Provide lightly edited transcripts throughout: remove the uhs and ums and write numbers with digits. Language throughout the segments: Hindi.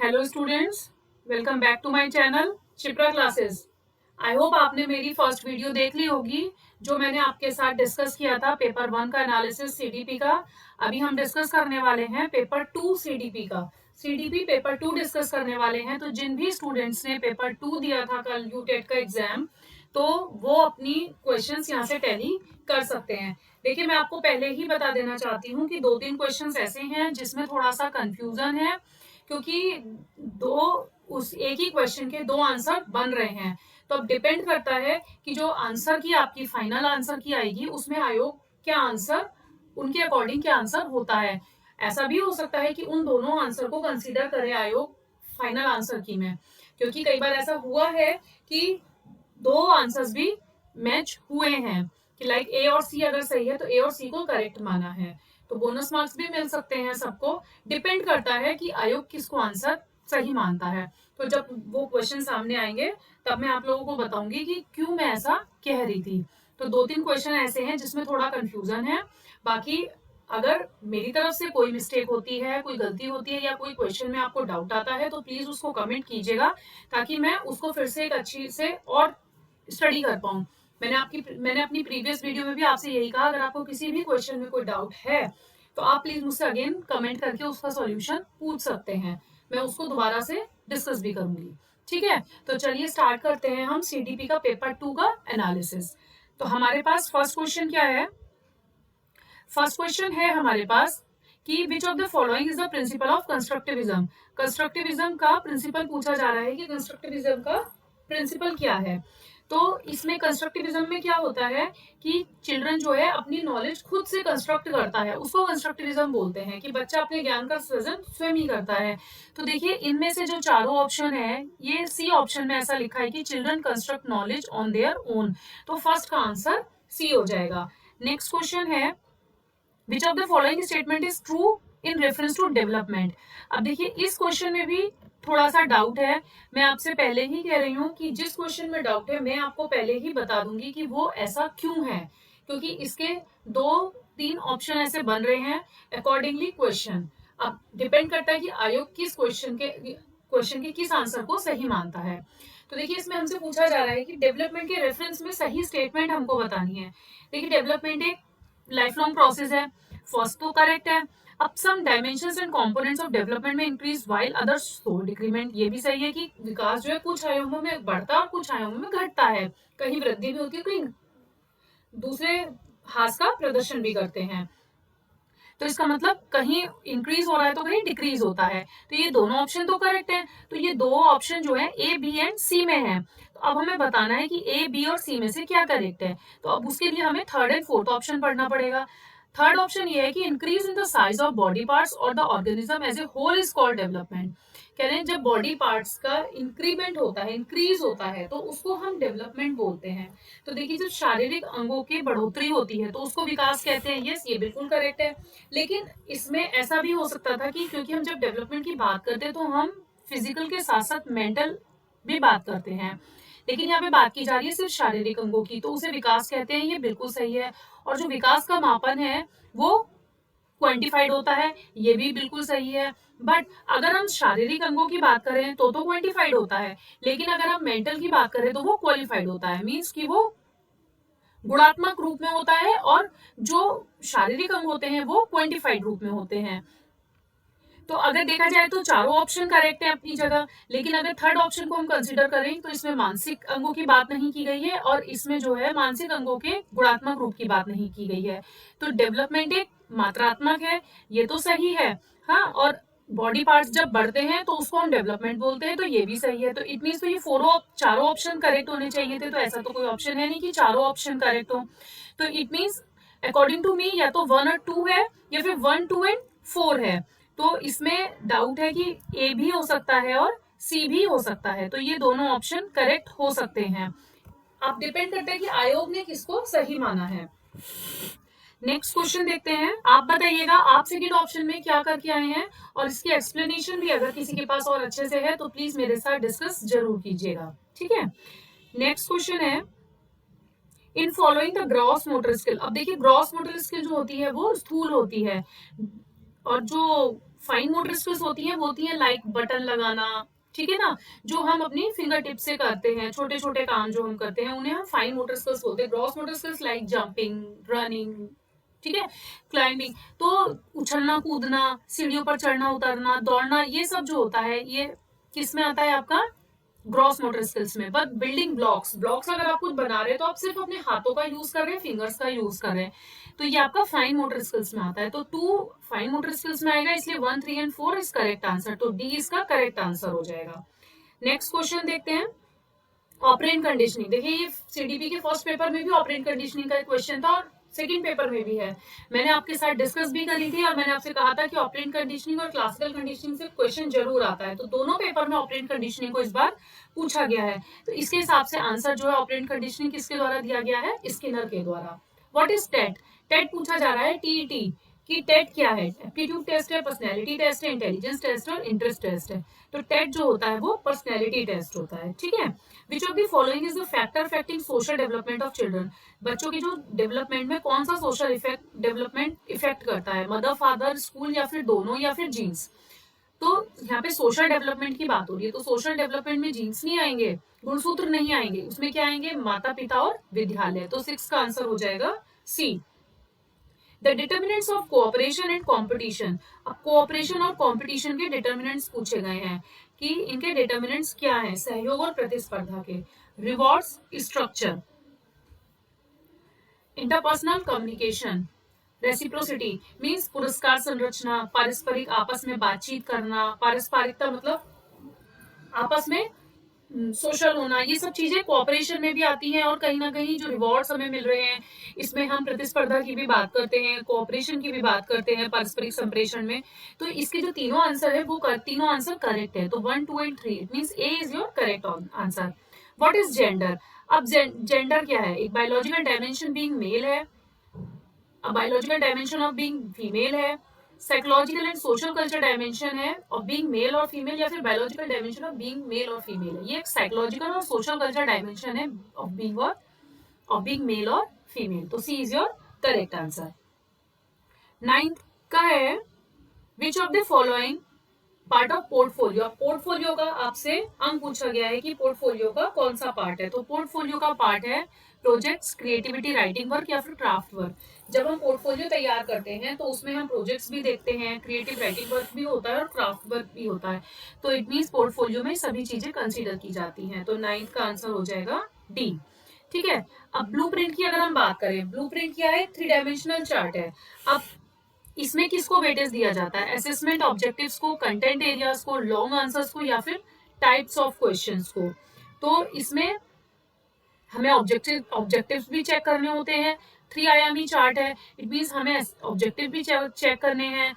Hello students, welcome back to my channel Shipra classes. I hope आपने मेरी फर्स्ट वीडियो देख ली होगी जो मैंने आपके साथ डिस्कस किया था पेपर 1 का एनालिसिस सीडीपी का। अभी हम डिस्कस करने वाले हैं पेपर 2 सीडीपी का। सीडीपी पेपर 2 डिस्कस करने वाले हैं। तो जिन भी स्टूडेंट्स ने पेपर 2 दिया था कल यूटेट का एग्जाम, तो वो अपनी क्वेश्चंस यहाँ से टैली कर सकते हैं। देखिए, मैं आपको पहले ही बता देना चाहती हूँ कि 2-3 क्वेश्चंस ऐसे हैं जिसमें थोड़ा सा कंफ्यूजन है, क्योंकि दो उस एक ही क्वेश्चन के दो आंसर बन रहे हैं। तो अब डिपेंड करता है कि जो आंसर की आपकी फाइनल आंसर की आएगी उसमें आयोग क्या आंसर, उनके अकॉर्डिंग क्या आंसर होता है। ऐसा भी हो सकता है कि उन दोनों आंसर को कंसीडर करे आयोग फाइनल आंसर की में, क्योंकि कई बार ऐसा हुआ है कि दो आंसर्स भी मैच हुए हैं कि लाइक ए और सी अगर सही है तो ए और सी को करेक्ट माना है, तो बोनस मार्क्स भी मिल सकते हैं सबको। डिपेंड करता है कि आयोग किसको आंसर सही मानता है। तो जब वो क्वेश्चन सामने आएंगे तब मैं आप लोगों को बताऊंगी कि क्यों मैं ऐसा कह रही थी। तो 2-3 क्वेश्चन ऐसे हैं जिसमें थोड़ा कंफ्यूजन है। बाकी अगर मेरी तरफ से कोई मिस्टेक होती है, कोई गलती होती है या कोई क्वेश्चन में आपको डाउट आता है तो प्लीज उसको कमेंट कीजिएगा, ताकि मैं उसको फिर से एक अच्छी से और स्टडी कर पाऊँ। मैंने अपनी प्रीवियस वीडियो में भी आपसे यही कहा, अगर आपको किसी भी क्वेश्चन में कोई डाउट है तो आप प्लीज मुझसे अगेन कमेंट करके उसका सॉल्यूशन पूछ सकते हैं। मैं उसको दोबारा से डिस्कस भी करूंगी। ठीक है, तो चलिए स्टार्ट करते हैं हम सीडीपी का पेपर 2 का एनालिसिस। तो हमारे पास फर्स्ट क्वेश्चन क्या है? फर्स्ट क्वेश्चन है हमारे पास कि विच of the following is the principle of constructivism. Constructivism का प्रिंसिपल पूछा जा रहा है कि कंस्ट्रक्टिविज्म का प्रिंसिपल क्या है। तो इसमें कंस्ट्रक्टिविज्म में क्या होता है कि चिल्ड्रन जो है अपनी नॉलेज खुद से कंस्ट्रक्ट करता है, उसको कंस्ट्रक्टिविज्म बोलते हैं कि बच्चा अपने ज्ञान का सृजन स्वयं ही करता है। तो देखिए, इनमें से जो चारों ऑप्शन है, ये सी ऑप्शन में ऐसा लिखा है कि children construct knowledge on their own, तो फर्स्ट का आंसर सी हो जाएगा। Next question is which of the following statement is true in reference to development. अब देखिए, इस क्वेश्चन में भी थोड़ा सा डाउट है। मैं आपसे पहले ही कह रही हूँ कि जिस क्वेश्चन में डाउट है मैं आपको पहले ही बता दूंगी कि वो ऐसा क्यों है, क्योंकि इसके 2-3 ऑप्शन ऐसे बन रहे हैं अकॉर्डिंगली क्वेश्चन। अब डिपेंड करता है कि आयोग किस क्वेश्चन के किस आंसर को सही मानता है। तो देखिए, इसमें हमसे पूछा जा रहा है कि डेवलपमेंट के रेफरेंस में सही स्टेटमेंट हमको बतानी है। देखिए, डेवलपमेंट एक लाइफ लॉन्ग प्रोसेस है, फर्स्ट तो करेक्ट है। अब some dimensions and components of development में increase while others show decrement, ये भी सही है कि विकास जो है कुछ आयामों में बढ़ता है और कुछ आयामों में घटता है, कहीं वृद्धि भी होती है, कहीं दूसरे हास का प्रदर्शन भी करते हैं। तो इसका मतलब कहीं इंक्रीज हो रहा है तो कहीं डिक्रीज होता है। तो ये दोनों ऑप्शन तो करेक्ट है। तो ये दो ऑप्शन जो है ए, बी एंड सी में है। तो अब हमें बताना है कि ए, बी और सी में से क्या करेक्ट है। तो अब उसके लिए हमें थर्ड एंड फोर्थ ऑप्शन पढ़ना पड़ेगा। थर्ड ऑप्शन ये है कि increase in the size of body parts और the organism as a whole is called development. कह रहे हैं जब बॉडी पार्ट्स का इंक्रीमेंट होता है, इंक्रीज होता है, तो उसको हम डेवलपमेंट बोलते हैं। तो देखिए, जब शारीरिक अंगों की बढ़ोतरी होती है तो उसको विकास कहते हैं। यस, ये बिल्कुल करेक्ट है। लेकिन इसमें ऐसा भी हो सकता था कि क्योंकि हम जब डेवलपमेंट की बात करते हैं तो हम फिजिकल के साथ साथ मेंटल भी बात करते हैं, लेकिन यहाँ पे बात की जा रही है सिर्फ शारीरिक अंगों की, तो उसे विकास कहते हैं। ये बिल्कुल सही है। और जो विकास का मापन है वो क्वांटिफाइड होता है, ये भी बिल्कुल सही है। बट अगर हम शारीरिक अंगों की बात करें तो क्वांटिफाइड होता है, लेकिन अगर हम मेंटल की बात करें तो वो क्वालिफाइड होता है, मीन्स कि वो गुणात्मक रूप में होता है, और जो शारीरिक अंग होते हैं वो क्वांटिफाइड रूप में होते हैं। तो अगर देखा जाए तो चारों ऑप्शन करेक्ट है अपनी जगह, लेकिन अगर थर्ड ऑप्शन को हम कंसीडर करें तो इसमें मानसिक अंगों की बात नहीं की गई है और इसमें जो है मानसिक अंगों के गुणात्मक रूप की बात नहीं की गई है। तो डेवलपमेंट एक मात्रात्मक है, ये तो सही है। हाँ, और बॉडी पार्ट्स जब बढ़ते हैं तो उसको हम डेवलपमेंट बोलते हैं, तो ये भी सही है। तो इट मीन्स तो ये चारों ऑप्शन करेक्ट होने चाहिए थे। तो ऐसा तो कोई ऑप्शन है नहीं कि चारों ऑप्शन करेक्ट हो। तो it means according to me या तो 1 और 2 है या फिर 1, 2 एंड 4 है। तो इसमें डाउट है कि ए भी हो सकता है और सी भी हो सकता है। तो ये दोनों ऑप्शन करेक्ट हो सकते हैं। अब डिपेंड करता है कि आयोग ने किसको सही माना है। नेक्स्ट क्वेश्चन देखते हैं। आप बताइएगा आप सेकंड ऑप्शन में क्या करके आए हैं, और इसकी एक्सप्लेनेशन भी अगर किसी के पास और अच्छे से है तो प्लीज मेरे साथ डिस्कस जरूर कीजिएगा। ठीक है, नेक्स्ट क्वेश्चन है in following the gross motor skill. अब देखिए, ग्रॉस मोटर स्किल जो होती है वो स्थूल होती है, और जो फाइन मोटर स्किल्स होती हैं वो होती हैं लाइक बटन लगाना, ठीक है ना, जो हम अपनी फिंगर टिप से करते हैं, छोटे छोटे काम जो हम करते हैं उन्हें हम फाइन मोटर स्किल्स बोलते हैं। Gross motor skills like jumping, running, ठीक है, क्लाइंबिंग, तो उछलना कूदना, सीढ़ियों पर चढ़ना उतरना, दौड़ना, ये सब जो होता है ये किस में आता है आपका ग्रॉस मोटर स्किल्स में। बट बिल्डिंग ब्लॉक्स, ब्लॉक्स अगर आप कुछ बना रहे हैं तो आप सिर्फ अपने हाथों का यूज कर रहे हैं, फिंगर्स का यूज कर रहे हैं, तो ये आपका फाइन मोटर स्किल्स में आता है। तो 2 फाइन मोटर स्किल्स में आएगा, इसलिए 1, 3 एंड 4 इज करेक्ट आंसर, तो डी इसका करेक्ट आंसर हो जाएगा। नेक्स्ट क्वेश्चन देखते हैं, ऑपरेंट कंडीशनिंग। देखिए ये सीडीपी के फर्स्ट पेपर में भी ऑपरेंट कंडीशनिंग का क्वेश्चन था और सेकंड पेपर में भी है, मैंने आपके साथ डिस्कस भी करी थी और मैंने आपसे कहा था कि ऑपरेंट कंडीशनिंग और क्लासिकल कंडीशनिंग से क्वेश्चन जरूर आता है, तो दोनों पेपर में ऑपरेंट कंडीशनिंग को इस बार पूछा गया है। तो इसके हिसाब से आंसर जो है ऑपरेंट कंडीशनिंग किसके द्वारा दिया गया है, स्किनर के द्वारा। व्हाट इज टेट, टेट पूछा जा रहा है, टीईटी कि टेट क्या है, एप्टीट्यूड टेस्ट है, पर्सनैलिटी टेस्ट है, इंटेलिजेंस टेस्ट और इंटरेस्ट टेस्ट है। तो टेट जो होता है वो पर्सनैलिटी टेस्ट होता है, ठीक है। Which of the following is the factor affecting social development of children, बच्चों की जो डेवलपमेंट में कौन सा सोशल इफेक्ट डेवलपमेंट इफेक्ट करता है, मदर फादर स्कूल या फिर दोनों या फिर जीन्स। तो यहाँ पे सोशल डेवलपमेंट की बात हो रही है, तो सोशल डेवलपमेंट में जीन्स नहीं आएंगे, गुणसूत्र नहीं आएंगे, उसमें क्या आएंगे, माता पिता और विद्यालय। तो 6 का आंसर हो जाएगा C. The determinants of cooperation and competition, अब कोऑपरेशन और कंपटीशन के डिटर्मिनेंट्स पूछे गए हैं कि इनके डिटर्मिनेंट्स क्या हैं, सहयोग और प्रतिस्पर्धा के। Rewards, structure, interpersonal communication, reciprocity means पुरस्कार संरचना, पारस्परिक आपस में बातचीत करना, पारस्परिकता मतलब आपस में सोशल होना, ये सब चीजें कोऑपरेशन में भी आती हैं। और कहीं ना कहीं जो रिवॉर्ड्स हमें मिल रहे हैं इसमें हम प्रतिस्पर्धा की भी बात करते हैं, कोऑपरेशन की भी बात करते हैं पारस्परिक संप्रेषण में। तो इसके जो तीनों आंसर है वो तीनों आंसर करेक्ट है, तो 1, 2 and 3 it means A is your correct answer. What is gender, अब जेंडर क्या है, एक बायोलॉजिकल डायमेंशन बीइंग मेल है, biological dimension of being female है, psychological and social culture dimension है ऑफ बीइंग मेल और फीमेल, या फिर biological dimension of being male और फीमेल है। ये एक साइकोलॉजिकल और सोशल कल्चर डायमेंशन है ऑफ बीइंग मेल और फीमेल, तो C is your correct answer. 9th का है, which of the following part of portfolio, portfolio का आपसे अंक पूछा गया है कि पोर्टफोलियो का कौन सा पार्ट है, तो पोर्टफोलियो का पार्ट है प्रोजेक्ट्स, क्रिएटिविटी, राइटिंग वर्क या फिर क्राफ्ट वर्क। जब हम पोर्टफोलियो तैयार करते हैं तो उसमें हम प्रोजेक्ट्स भी देखते हैं, क्रिएटिव राइटिंग वर्क भी होता है और क्राफ्ट वर्क भी होता है, तो इट मीन्स पोर्टफोलियो में सभी चीजें कंसीडर की जाती हैं, तो 9th का आंसर हो जाएगा डी, ठीक है। अब ब्लूप्रिंट की अगर हम बात करें, ब्लूप्रिंट क्या है, 3 डायमेंशनल चार्ट है। अब इसमें किसको वेटेज दिया जाता है, असेसमेंट ऑब्जेक्टिव्स को, कंटेंट एरियाज को, लॉन्ग आंसर्स को या फिर टाइप्स ऑफ क्वेश्चंस को। तो इसमें हमें ऑब्जेक्टिव्स भी चेक करने होते हैं, 3 आयामी चार्ट है, इट मींस हमें ऑब्जेक्टिव भी चेक करने हैं,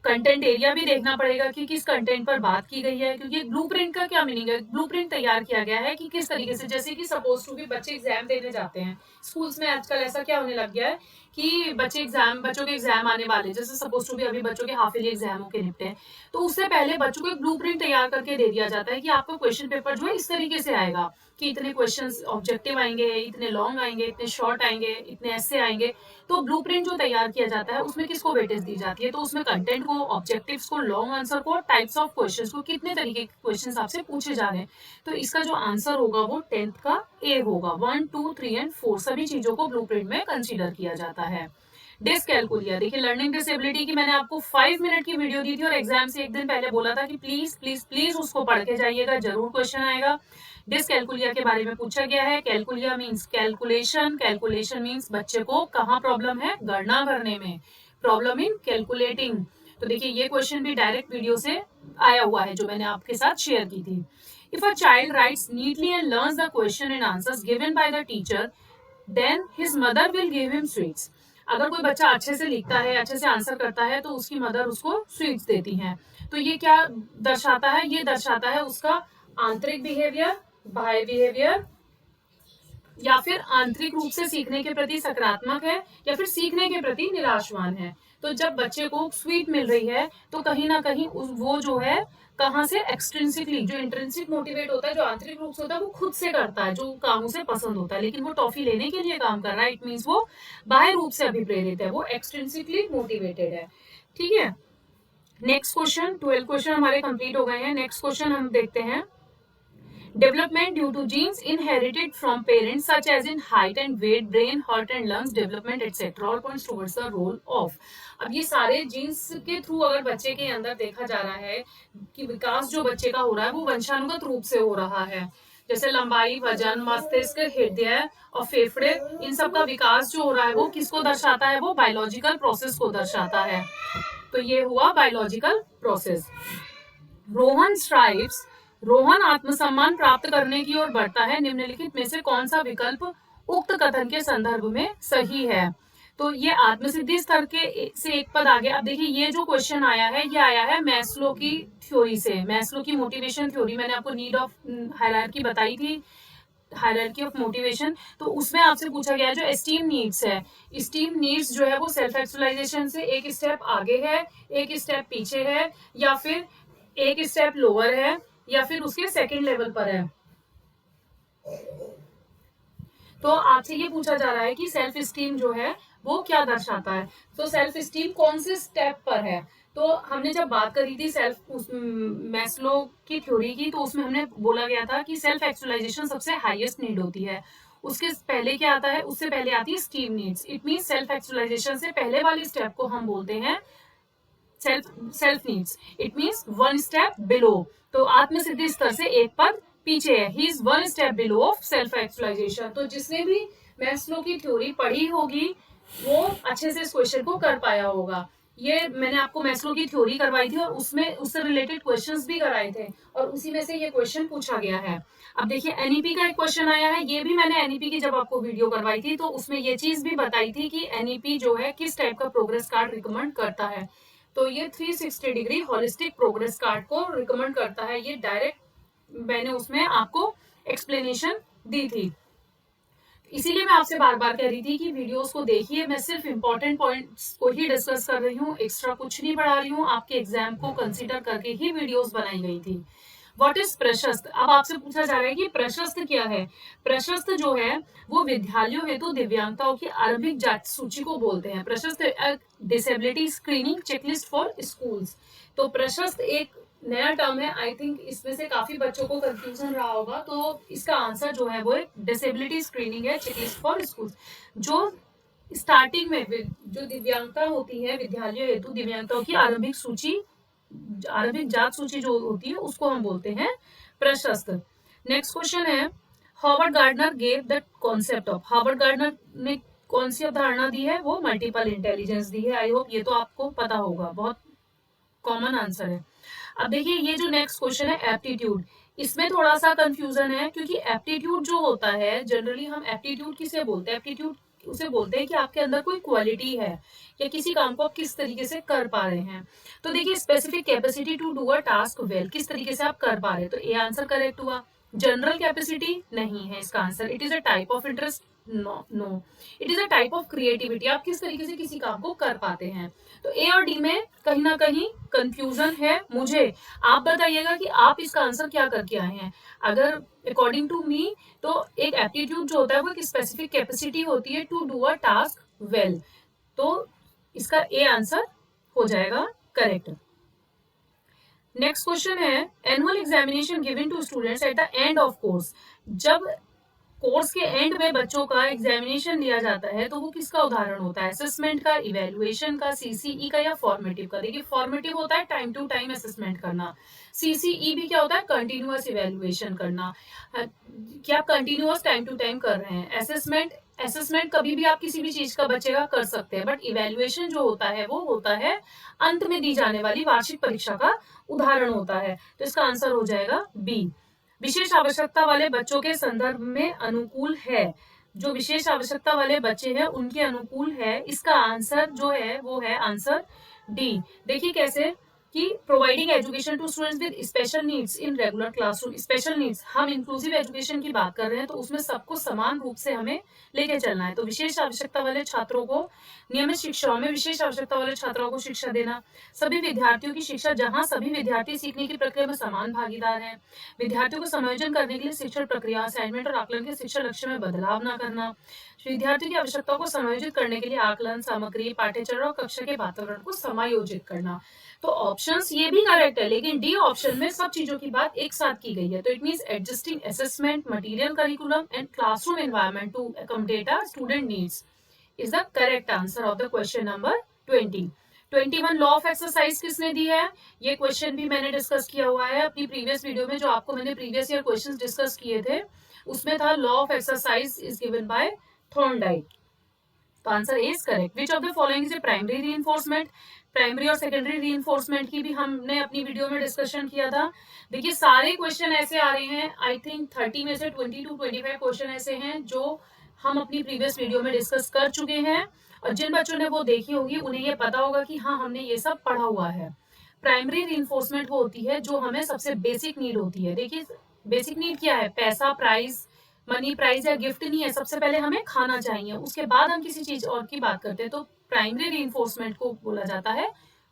कंटेंट एरिया भी देखना पड़ेगा कि किस कंटेंट पर बात की गई है, क्योंकि ब्लूप्रिंट का क्या मीनिंग है, ब्लूप्रिंट तैयार किया गया है कि किस तरीके से, जैसे कि सपोज टू भी बच्चे एग्जाम देने जाते हैं स्कूल्स में, आजकल ऐसा क्या होने लग गया है कि बच्चों के एग्जाम आने वाले, जैसे सपोज टू भी अभी बच्चों के हाफ ईयरली एग्जाम होके निपटे हैं, तो उससे पहले बच्चों को एक ब्लूप्रिंट तैयार करके दे दिया जाता है कि आपका क्वेश्चन पेपर जो है इस तरीके से आएगा कि इतने क्वेश्चंस ऑब्जेक्टिव आएंगे, इतने लॉन्ग आएंगे, इतने शॉर्ट आएंगे, इतने ऐसे आएंगे। तो ब्लूप्रिंट जो तैयार किया जाता है उसमें किसको वेटेज दी जाती है, तो उसमें कंटेंट को, ऑब्जेक्टिव्स को, लॉन्ग आंसर को, टाइप्स ऑफ क्वेश्चंस को, कितने तरीके के क्वेश्चंस आपसे पूछे जा रहे हैं। तो इसका जो आंसर होगा वो 10th का ए होगा। 1, 2, 3 एंड 4 सभी चीजों को ब्लूप्रिंट में कंसीडर किया जाता है। डिसकैलकुलिया, देखिए लर्निंग डिसेबिलिटी की मैंने आपको 5 मिनट की वीडियो दी थी और एग्जाम से एक दिन पहले बोला था कि प्लीज प्लीज प्लीज उसको पढ़ के जाइएगा, जरूर क्वेश्चन आएगा। डिसकैलकुलिया के बारे में पूछा गया है, कैलकुलिया मीन्स कैलकुलेशन, कैलकुलेशन मीन्स बच्चे को कहाँ प्रॉब्लम है, गणना करने में, प्रॉब्लम इन कैलकुलेटिंग। तो देखिए ये क्वेश्चन भी डायरेक्ट वीडियो से आया हुआ है जो मैंने आपके साथ शेयर की थी। If a child writes neatly and learns the question and answers given by the teacher, then his mother will give him sweets. अगर कोई बच्चा अच्छे से लिखता है, अच्छे से आंसर करता है, तो उसकी मदर उसको स्वीट्स देती हैं। तो ये क्या दर्शाता है, ये दर्शाता है उसका आंतरिक बिहेवियर, बाह्य बिहेवियर, या फिर आंतरिक रूप से सीखने के प्रति सकारात्मक है या फिर सीखने के प्रति निराशवान है। तो जब बच्चे को स्वीट मिल रही है तो कहीं ना कहीं वो जो है कहाँ से, एक्सट्रिंसिकली, जो इंट्रिंसिक मोटिवेट होता है, जो आंतरिक रूप से होता है, वो खुद से करता है, जो काम उसे पसंद होता है, लेकिन वो टॉफी लेने के लिए काम कर रहा है, इट मीन्स वो बाह्य रूप से अभिप्रेरित है, वो एक्सट्रिंसिकली मोटिवेटेड है, ठीक है। नेक्स्ट क्वेश्चन, 12 क्वेश्चन हमारे कंप्लीट हो गए हैं। नेक्स्ट क्वेश्चन हम देखते हैं। Development due to genes inherited from parents such as in height and weight, brain, heart and lungs development etc. all points towards the role of। अब ये सारे जीन्स के थ्रू अगर बच्चे के अंदर देखा जा रहा है कि विकास जो बच्चे का हो रहा है वो वंशानुगत रूप से हो रहा है, जैसे लंबाई, वजन, मस्तिष्क, हृदय और फेफड़े, इन सब का विकास जो हो रहा है वो किसको दर्शाता है, वो बायोलॉजिकल प्रोसेस को दर्शाता है। तो ये हुआ biological process. Rohan stripes, Rohan आत्मसम्मान प्राप्त करने की ओर बढ़ता है, निम्नलिखित में से कौन सा विकल्प उक्त कथन के संदर्भ में सही है। तो ये आत्मसिद्धि स्तर के से एक पद आगे। अब देखिए ये जो क्वेश्चन आया है ये आया है मैस्लो की थ्योरी से, मैस्लो की मोटिवेशन थ्योरी। मैंने आपको नीड ऑफ हायरार्की बताई थी, हायरार्की ऑफ मोटिवेशन। तो उसमें आपसे पूछा गया है जो एस्टीम नीड्स है, एस्टीम नीड्स जो है वो सेल्फ एक्चुअलाइजेशन से एक स्टेप आगे है, एक स्टेप पीछे है, या फिर एक स्टेप लोअर है, या फिर उसके सेकंड लेवल पर है। तो आपसे ये पूछा जा रहा है कि सेल्फ स्टीम जो है वो क्या दर्शाता है। तो सेल्फ स्टीम कौन से स्टेप पर है। तो हमने जब बात करी थी सेल्फ मैस्लो की थ्योरी की, तो उसमें हमने बोला गया था कि सेल्फ एक्चुअलाइजेशन सबसे हाईएस्ट नीड होती है। उसके पहले क्या आता है, उससे पहले आती है esteem needs. It mean self actualization से पहले वाली स्टेप को हम बोलते हैं self needs. It means one step below. तो आत्मसिद्धि स्तर से एक पद पीछे है, he is one step below of self actualization. तो जिसने भी मैस्लो की थ्योरी पढ़ी होगी वो अच्छे से इस क्वेश्चन को कर पाया होगा। ये मैंने आपको मैस्लो की थ्योरी करवाई थी और उसमें उससे रिलेटेड क्वेश्चंस भी कराए थे और उसी में से ये क्वेश्चन पूछा गया है। अब देखिए एनईपी का एक क्वेश्चन आया है, ये भी मैंने एनईपी की जब आपको वीडियो करवाई थी तो उसमें ये चीज भी बताई थी कि एनईपी जो है किस टाइप का प्रोग्रेस कार्ड रिकमेंड करता है। तो ये 360 डिग्री होलिस्टिक प्रोग्रेस कार्ड को रिकमेंड करता है। ये डायरेक्ट मैंने उसमें आपको एक्सप्लेनेशन दी थी, इसीलिए मैं आपसे बार बार कह रही थी कि वीडियोस को देखिए। मैं सिर्फ इंपॉर्टेंट पॉइंट्स को ही डिस्कस कर रही हूँ, एक्स्ट्रा कुछ नहीं पढ़ा रही हूँ। आपके एग्जाम को कंसीडर करके ही वीडियोस बनाई गई थी। व्हाट इज प्रशस्त। अब आपसे पूछा जा रहा है कि प्रशस्त क्या है। प्रशस्त जो है वो विद्यालयों हेतु दिव्यांगताओं की आरंभिक जांच सूची को बोलते हैं। प्रशस्त disability screening checklist for schools. तो प्रशस्त एक नया टर्म है, आई थिंक इसमें से काफी बच्चों को कंफ्यूजन रहा होगा। तो इसका आंसर जो है वो एक डिसेबिलिटी स्क्रीनिंग है, चेकलिस्ट फॉर स्कूल्स। जो स्टार्टिंग में जो दिव्यांगता होती है, विद्यालयों हेतु दिव्यांगताओं की आरंभिक सूची, आरंभिक जांच सूची जो होती है उसको हम बोलते हैं प्रशस्त। Next question is, Howard Gardner gave the concept of. Howard Gardner ने कौन सी अवधारणा दी है, वो मल्टीपल इंटेलिजेंस दी है। आई होप ये तो आपको पता होगा, बहुत कॉमन आंसर है। अब देखिए ये जो नेक्स्ट क्वेश्चन है एप्टीट्यूड, इसमें थोड़ा सा कंफ्यूजन है क्योंकि एप्टीट्यूड जो होता है जनरली हम एप्टीट्यूड किसे बोलते हैं, एप्टीट्यूड उसे बोलते हैं कि आपके अंदर कोई क्वालिटी है या किसी काम को आप किस तरीके से कर पा रहे हैं। तो देखिए specific capacity to do a task well, किस तरीके से आप कर पा रहे हैं, तो ए आंसर करेक्ट हुआ। जनरल कैपेसिटी नहीं है इसका आंसर। It is a type of interest, no. It is a type of creativity, आप किस तरीके से किसी काम को कर पाते हैं। तो ए और डी में कहीं ना कहीं कंफ्यूजन है मुझे। आप बताइएगा कि आप इसका आंसर क्या करके आए हैं। अगर अकॉर्डिंग टू मी तो एक एप्टीट्यूड जो होता है वो एक स्पेसिफिक कैपेसिटी होती है to do a task well. तो इसका ए आंसर हो जाएगा correct. Next question is, annual examination given to students at the end of course. जब कोर्स के एंड में बच्चों का एग्जामिनेशन लिया जाता है तो वो किसका उदाहरण होता है, असेसमेंट का, इवेल्युएशन का, सीसीई का या फॉर्मेटिव का। देखिए फॉर्मेटिव होता है टाइम टू टाइम असेसमेंट करना, सीसीई भी क्या होता है, कंटिन्यूअस इवेल्युएशन करना, क्या कंटिन्यूअस टाइम टू टाइम कर रहे हैं। असेसमेंट कभी भी आप किसी भी चीज का बच्चे का कर सकते हैं, बट इवेल्युएशन जो होता है वो होता है अंत में दी जाने वाली वार्षिक परीक्षा का उदाहरण होता है। तो इसका आंसर हो जाएगा बी। विशेष आवश्यकता वाले बच्चों के संदर्भ में अनुकूल है, जो विशेष आवश्यकता वाले बच्चे हैं उनके अनुकूल है, इसका आंसर जो है वो है आंसर डी। देखिए कैसे कि providing education to students with special needs in regular classroom. Special needs, हम इंक्लूसिव एजुकेशन की बात कर रहे हैं तो उसमें सबको समान रूप से हमें लेके चलना है। तो विशेष आवश्यकता वाले छात्रों को नियमित शिक्षाओं में विशेष आवश्यकता वाले छात्रों को शिक्षा देना, सभी विद्यार्थियों की शिक्षा जहां सभी विद्यार्थी सीखने की प्रक्रिया में समान भागीदार हैं, विद्यार्थियों को समायोजन करने के लिए शिक्षण प्रक्रिया, असाइनमेंट और आकलन के शिक्षण लक्ष्य में बदलाव न करना, विद्यार्थियों की आवश्यकताओं को समायोजित करने के लिए आकलन सामग्री, पाठ्यचर्या और कक्षा के वातावरण को समायोजित करना। तो ऑप्शंस ये भी करेक्ट है, लेकिन डी ऑप्शन में सब चीजों की बात एक साथ की गई है। तो it means adjusting assessment, material, curriculum and classroom environment to accommodate a student needs is the correct answer of the question number 20। 21 law of exercise किसने दी है? ये क्वेश्चन भी मैंने डिस्कस किया हुआ है अपनी प्रीवियस वीडियो में, जो आपको मैंने प्रीवियस ईयर क्वेश्चंस डिस्कस किए थे उसमें था law of exercise is given by Thorndike. तो answer A is correct. Which of the following is a primary reinforcement? Primary और सेकेंडरी रीइंफोर्समेंट की भी हमने अपनी वीडियो में डिस्कशन किया था। देखिए सारे क्वेश्चन ऐसे आ रहे हैं, आई थिंक 30 में से 20 to 25 क्वेश्चन ऐसे हैं जो हम अपनी प्रीवियस वीडियो में डिस्कस कर चुके हैं, और जिन बच्चों ने वो देखी होगी उन्हें ये पता होगा कि हाँ हमने ये सब पढ़ा हुआ है। प्राइमरी रीइंफोर्समेंट वो होती है जो हमें सबसे बेसिक नीड होती है। देखिए बेसिक नीड क्या है? पैसा, प्राइस, मनी, प्राइज या गिफ्ट नहीं है, सबसे पहले हमें खाना चाहिए, उसके बाद हम किसी चीज और की बात करते हैं। तो प्राइमरी रीइंफोर्समेंट को बोला जाता है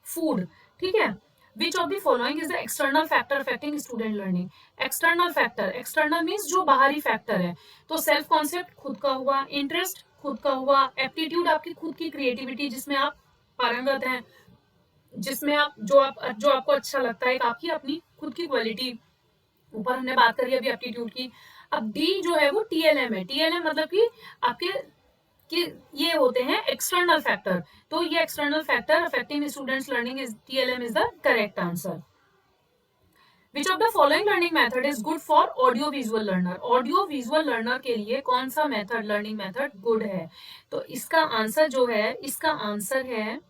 फूड। ठीक है। Which of the following is the external factor affecting student learning? External factor, external means जो बाहरी फैक्टर है। तो सेल्फ कॉन्सेप्ट खुद का हुआ, इंटरेस्ट खुद का हुआ, एप्टीट्यूड आपकी खुद की क्रिएटिविटी जिसमें आप पारंगत हैं, जिसमें आप जो आपको अच्छा लगता है, आपकी अपनी खुद की क्वालिटी। ऊपर हमने बात करी अभी एप्टीट्यूड की। अब डी जो है वो टीएलएम है। टीएलएम मतलब कि आपके कि ये होते हैं एक्सटर्नल फैक्टर। तो ये external factor affecting students learning is TLM is the correct answer. Which of the following learning method is good for audio visual learner? Audio visual learner के लिए कौन सा मेथड, लर्निंग मेथड गुड है? तो इसका आंसर जो है, इसका आंसर है,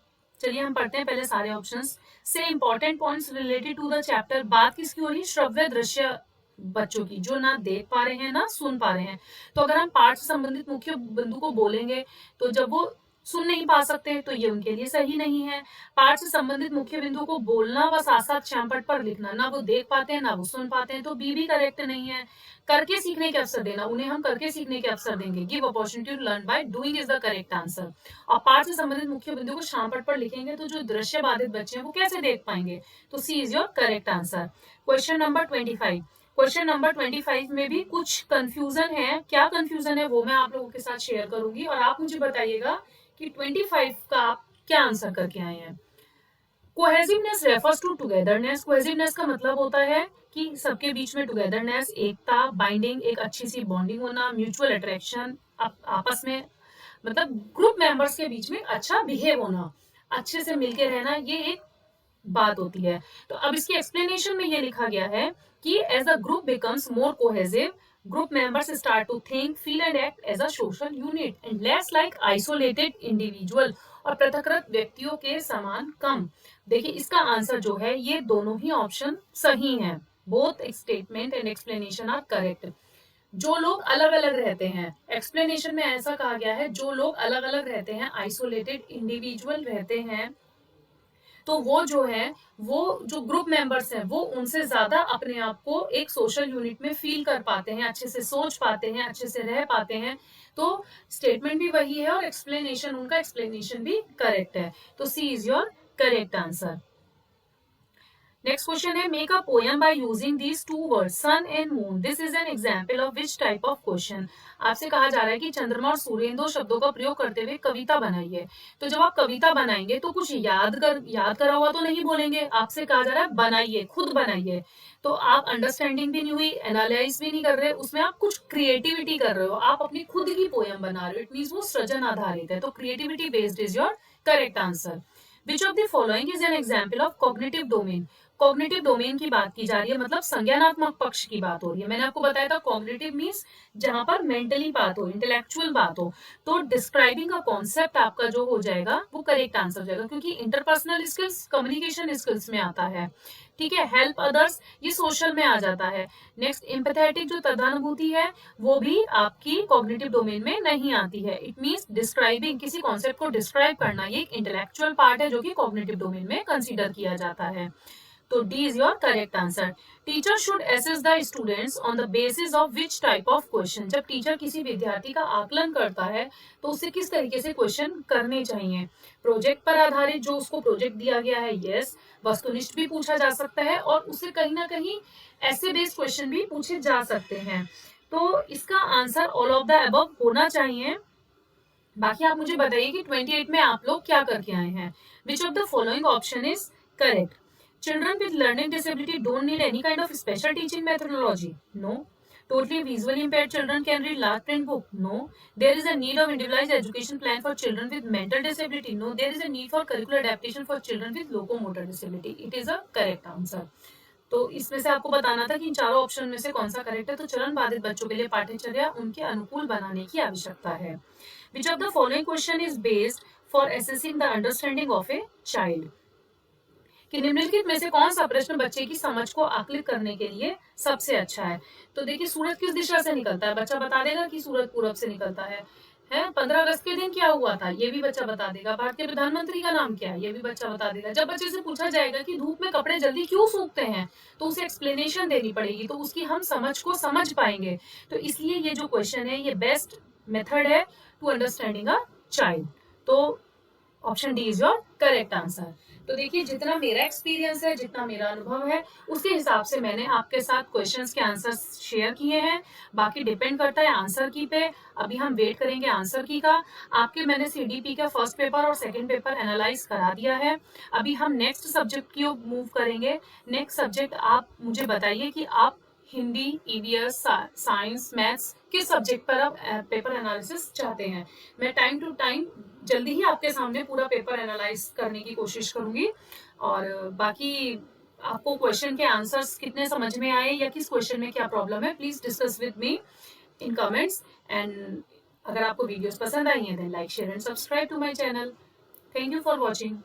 चलिए हम पढ़ते हैं पहले सारे ऑप्शंस से important points related to the chapter. बात किसकी हो रही है? श्रव्य दृश्य बच्चों की, जो ना देख पा रहे हैं ना सुन पा रहे हैं। तो अगर हम पाठ से संबंधित मुख्य बिंदु को बोलेंगे तो जब वो सुन नहीं पा सकते तो ये उनके लिए सही नहीं है। पाठ से संबंधित मुख्य बिंदु को बोलना व साथ साथ श्यामपट पर लिखना, ना वो देख पाते हैं ना वो सुन पाते हैं, तो बी भी करेक्ट नहीं है। करके सीखने के अवसर देना, उन्हें हम करके सीखने के अवसर देंगे। Give opportunity to learn by doing is the correct answer. और पाठ से संबंधित मुख्य बिंदु को श्यामपट पर लिखेंगे तो जो दृश्य बाधित बच्चे हैं वो कैसे देख पाएंगे? तो C is your correct answer. Question number 25। Question number 25 में भी कुछ कंफ्यूजन है। क्या कंफ्यूजन है वो मैं आप लोगों के साथ शेयर करूंगी, और आप मुझे बताइएगा कि 25 का आप क्या आंसर करके आए हैं। Cohesiveness refers to togetherness. Cohesiveness का मतलब होता है कि सबके बीच में टुगेदरनेस, एकता, बाइंडिंग, एक अच्छी सी बॉन्डिंग होना, म्यूचुअल अट्रैक्शन, आपस में मतलब ग्रुप मेंबर्स के बीच में अच्छा बिहेव होना, अच्छे से मिलके रहना, ये एक बात होती है। तो अब इसकी एक्सप्लेनेशन में ये लिखा गया है कि as a group becomes more cohesive, group members start to think, feel and act as a social unit and less like isolated individual, और पृथकृत व्यक्तियों के समान कम। देखिए इसका आंसर जो है, ये दोनों ही ऑप्शन सही हैं। Both statement and explanation are correct. जो लोग अलग अलग रहते हैं, एक्सप्लेनेशन में ऐसा कहा गया है, जो लोग अलग अलग रहते हैं, आइसोलेटेड इंडिविजुअल रहते हैं, तो वो जो है, वो जो ग्रुप मेंबर्स हैं वो उनसे ज्यादा अपने आप को एक सोशल यूनिट में फील कर पाते हैं, अच्छे से सोच पाते हैं, अच्छे से रह पाते हैं। तो स्टेटमेंट भी वही है और एक्सप्लेनेशन, उनका एक्सप्लेनेशन भी करेक्ट है। तो C is your correct answer. Next question है, make a poem by using these two words sun and moon, this is an example of which type of question? आपसे कहा जा रहा है कि चंद्रमा और सूर्य इन दो शब्दों का प्रयोग करते हुए कविता बनाइए। तो जब आप कविता बनाएंगे तो कुछ याद करा हुआ तो नहीं बोलेंगे, आपसे कहा जा रहा है बनाइए, खुद बनाइए। तो आप अंडरस्टैंडिंग भी नहीं हुई, एनालाइज भी नहीं कर रहे, उसमें आप कुछ क्रिएटिविटी कर रहे हो, आप अपनी खुद की पोएम बना रहे हो, इट मीन्स वो सृजन आधारित है। तो creativity based is your correct answer. Which of the following is an example of cognitive domain? Cognitive domain की बात की जा रही है, मतलब संज्ञानात्मक पक्ष की बात हो रही है। मैंने आपको बताया था कॉग्निटिव मीन्स जहां पर मेंटली बात हो, इंटेलेक्चुअल बात हो। तो डिस्क्राइबिंग का कॉन्सेप्ट आपका जो हो जाएगा वो करेक्ट आंसर हो जाएगा, क्योंकि इंटरपर्सनल स्किल्स कम्युनिकेशन स्किल्स में आता है। ठीक है। हेल्प अदर्स ये सोशल में आ जाता है। नेक्स्ट एम्पैथेटिक जो तदानुभूति है वो भी आपकी कॉग्निटिव डोमेन में नहीं आती है। इट मींस डिस्क्राइबिंग, किसी कॉन्सेप्ट को डिस्क्राइब करना, ये एक इंटेलेक्चुअल पार्ट है जो कि कॉग्निटिव डोमेन में कंसीडर किया जाता है। तो D is your correct answer. Teacher should assess the students on the basis of which type of question? जब टीचर किसी विद्यार्थी का आकलन करता है तो उसे किस तरीके से क्वेश्चन करने चाहिए? प्रोजेक्ट पर आधारित, जो उसको प्रोजेक्ट दिया गया है, यस। वस्तुनिष्ठ भी पूछा जा सकता है और उससे कहीं ना कहीं ऐसे बेस्ड क्वेश्चन भी पूछे जा सकते हैं। तो इसका answer all of the above होना चाहिए। बाकी आप मुझे बताइए कि 28 में आप लोग क्या करके आए हैं। विच of the following option is Correct. Children with learning disability don't need any kind of special teaching methodology. No. Totally visually impaired children can read large print book. No. There is a need of individualized education plan for children with mental disability. No. There is a need for curricular adaptation for children with locomotor disability. It is a correct answer. तो इसमें से आपको बताना था कि इन चारों ऑप्शन में से कौन सा करेक्ट है। तो चरण बाधित बच्चों के लिए पाठ्यचर्या उनके अनुकूल बनाने की आवश्यकता है। Which of the following question is based for assessing the understanding of a child, कि निम्नलिखित में से कौन सा प्रश्न बच्चे की समझ को आकलित करने के लिए सबसे अच्छा है। तो देखिए सूरज किस दिशा से निकलता है, बच्चा बता देगा कि सूरज पूरब से निकलता है। 15 अगस्त के दिन क्या हुआ था, ये भी बच्चा बता देगा। भारत के प्रधानमंत्री का नाम क्या है, ये भी बच्चा बता देगा। जब बच्चे से पूछा जाएगा कि धूप में कपड़े जल्दी क्यों सूखते हैं, तो उसे एक्सप्लेनेशन देनी पड़ेगी, तो उसकी हम समझ को समझ पाएंगे। तो इसलिए ये जो क्वेश्चन है ये बेस्ट मेथड है टू अंडरस्टैंडिंग अ चाइल्ड। तो option D is your correct answer. तो देखिए जितना मेरा एक्सपीरियंस है, जितना मेरा अनुभव है, उसके हिसाब से मैंने आपके साथ क्वेश्चंस के आंसर शेयर किए हैं। बाकी डिपेंड करता है आंसर की पे। अभी हम वेट करेंगे आंसर की का। आपके मैंने सीडीपी का फर्स्ट पेपर और सेकंड पेपर एनालाइज करा दिया है। अभी हम नेक्स्ट सब्जेक्ट की ओर मूव करेंगे। नेक्स्ट सब्जेक्ट आप मुझे बताइए कि आप हिंदी, ईवीएस, साइंस, मैथ्स किस सब्जेक्ट पर आप पेपर एनालिसिस चाहते हैं। मैं टाइम टू टाइम जल्दी ही आपके सामने पूरा पेपर एनालाइज करने की कोशिश करूंगी। और बाकी आपको क्वेश्चन के आंसर्स कितने समझ में आए या किस क्वेश्चन में क्या प्रॉब्लम है, please discuss with me in comments. And अगर आपको वीडियोस पसंद आई हैं then like, share and subscribe to my channel. Thank you for watching.